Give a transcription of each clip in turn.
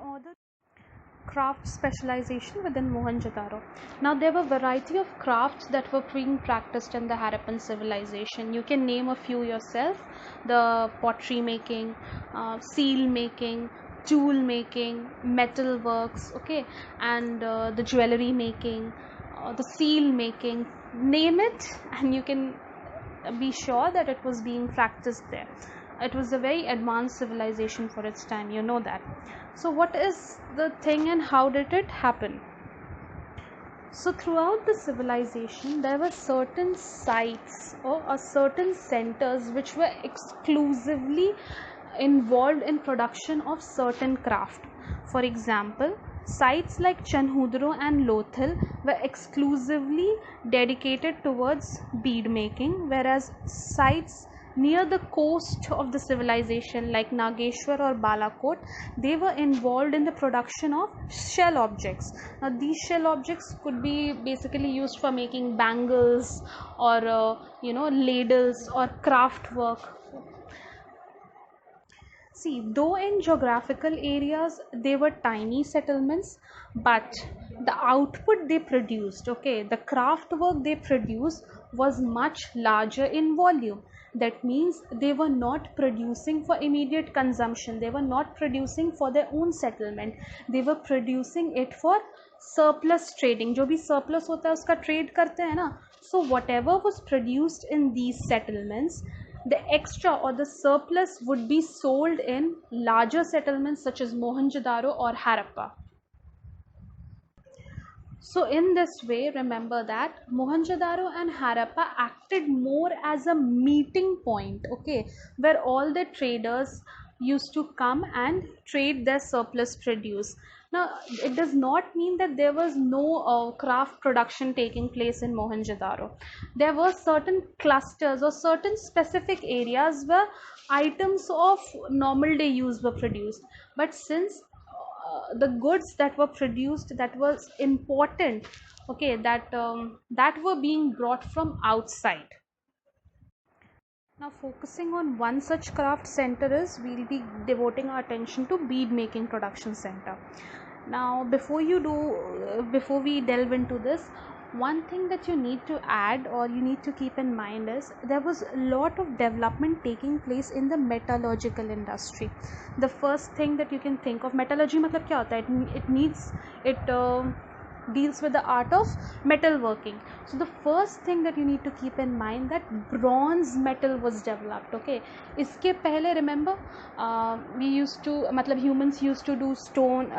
order craft specialization within Mohenjo-daro. Now there were variety of crafts that were being practiced in the Harappan civilization. You can name a few yourself: the pottery making, seal making, tool making, metal works, okay, and the jewelry making, the seal making. Name it, and you can be sure that it was being practiced there. It was a very advanced civilization for its time, you know that. So what is the thing and how did it happen? So throughout the civilization there were certain sites or certain centers which were exclusively involved in production of certain craft. For example, sites like Chanhudro and Lothal were exclusively dedicated towards bead making, whereas sites near the coast of the civilization like Nageshwar or Balakot, they were involved in the production of shell objects. Now these shell objects could be basically used for making bangles or ladles or craft work. See, though in geographical areas they were tiny settlements, but the output they produced, okay, the craft work they produced was much larger in volume. That means they were not producing for immediate consumption, they were not producing for their own settlement, they were producing it for surplus trading. जो भी surplus होता है उसका trade करते हैं ना. So whatever was produced in these settlements, the extra or the surplus would be sold in larger settlements such as Mohenjo-daro or Harappa. So in this way, remember that Mohenjo-daro and Harappa acted more as a meeting point, okay, where all the traders used to come and trade their surplus produce. Now, it does not mean that there was no craft production taking place in Mohenjo-daro. There were certain clusters or certain specific areas where items of normal day use were produced. But since the goods that were produced that was important, okay, that were being brought from outside. Now focusing on one such craft center is, we'll be devoting our attention to bead making production center. Now before we delve into this, one thing that you need to add or you need to keep in mind is there was a lot of development taking place in the metallurgical industry. The first thing that you can think of, metallurgy मतलब क्या होता है? It deals with the art of metal working. So the first thing that you need to keep in mind that bronze metal was developed, okay. इसके पहले remember we used to मतलब humans used to do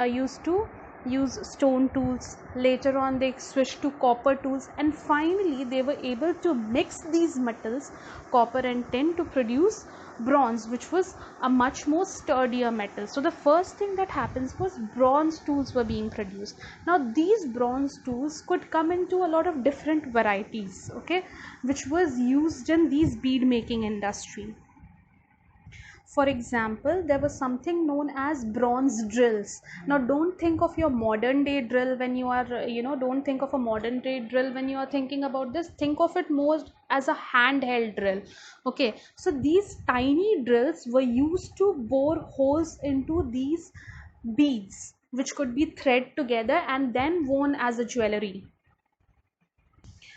used to use stone tools. Later on they switched to copper tools, and finally they were able to mix these metals, copper and tin, to produce bronze, which was a much more sturdier metal. So the first thing that happens was bronze tools were being produced. Now these bronze tools could come into a lot of different varieties, okay, which was used in these bead making industry. For example, there was something known as bronze drills. Now, don't think of your modern day drill when you are, don't think of a modern day drill when you are thinking about this. Think of it more as a handheld drill. Okay, so these tiny drills were used to bore holes into these beads, which could be thread together and then worn as a jewelry.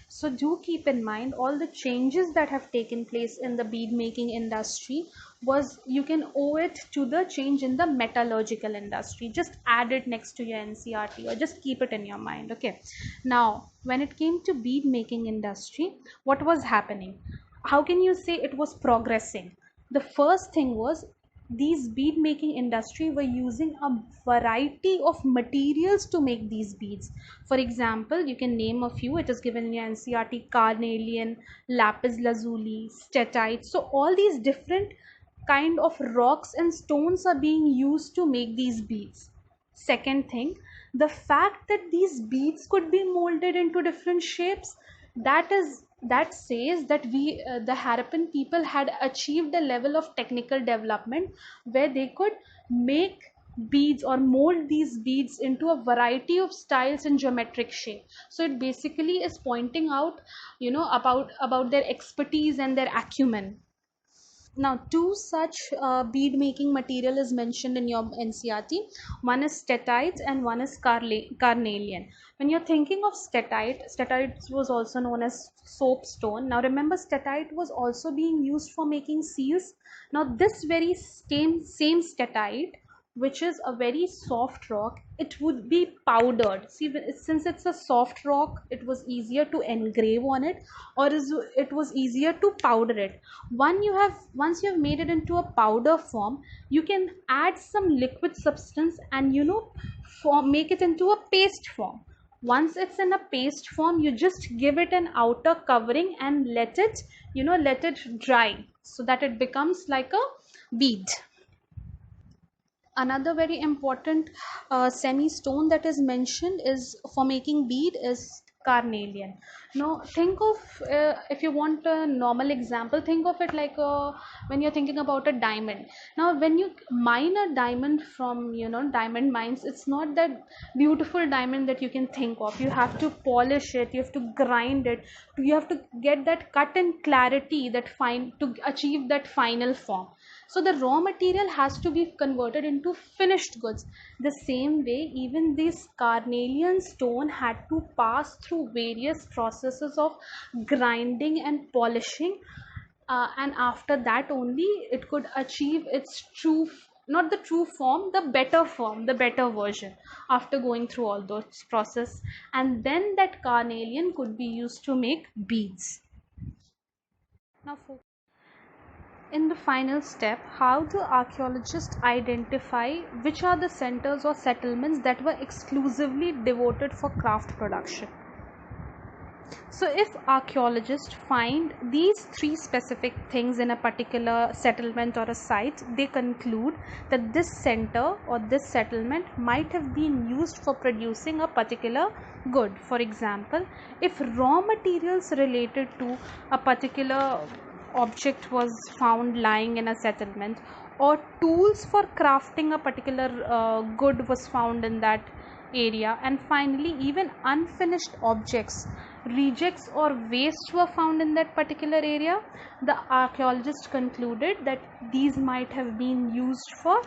So do keep in mind all the changes that have taken place in the bead making industry was, you can owe it to the change in the metallurgical industry. Just add it next to your NCRT or just keep it in your mind. Okay. Now, when it came to bead making industry, what was happening? How can you say it was progressing? The first thing was, these bead making industry were using a variety of materials to make these beads. For example, you can name a few. It is given in your NCRT: carnelian, lapis lazuli, statite. So all these different kind of rocks and stones are being used to make these beads. Second thing, the fact that these beads could be molded into different shapes, that says that the Harappan people had achieved a level of technical development where they could make beads or mold these beads into a variety of styles and geometric shape. So it basically is pointing out, about their expertise and their acumen. Now, two such bead making material is mentioned in your NCRT. One is statite and one is carnelian. When you're thinking of statite was also known as soapstone. Now, remember, statite was also being used for making seals. Now, this very same statite, which is a very soft rock, it would be powdered. See, since it's a soft rock, it was easier to engrave on it, or it was easier to powder it. Once you have made it into a powder form, you can add some liquid substance and make it into a paste form. Once it's in a paste form, you just give it an outer covering and let it dry so that it becomes like a bead. Another very important semi stone that is mentioned is for making bead is carnelian. Now think of, if you want a normal example, think of it like when you're thinking about a diamond. Now when you mine a diamond from diamond mines, it's not that beautiful diamond that you can think of. You have to polish it, you have to grind it, you have to get that cut and clarity that fine to achieve that final form. So the raw material has to be converted into finished goods. The same way, even this carnelian stone had to pass through various processes of grinding and polishing, and after that only it could achieve its true, not the true form, the better form, the better version, after going through all those process, and then that carnelian could be used to make beads. Now, in the final step, how do archaeologists identify which are the centers or settlements that were exclusively devoted for craft production? So, if archaeologists find these three specific things in a particular settlement or a site, they conclude that this center or this settlement might have been used for producing a particular good. For example, if raw materials related to a particular object was found lying in a settlement, or tools for crafting a particular good was found in that area, and finally even unfinished objects, rejects or waste were found in that particular area, the archaeologists concluded that these might have been used for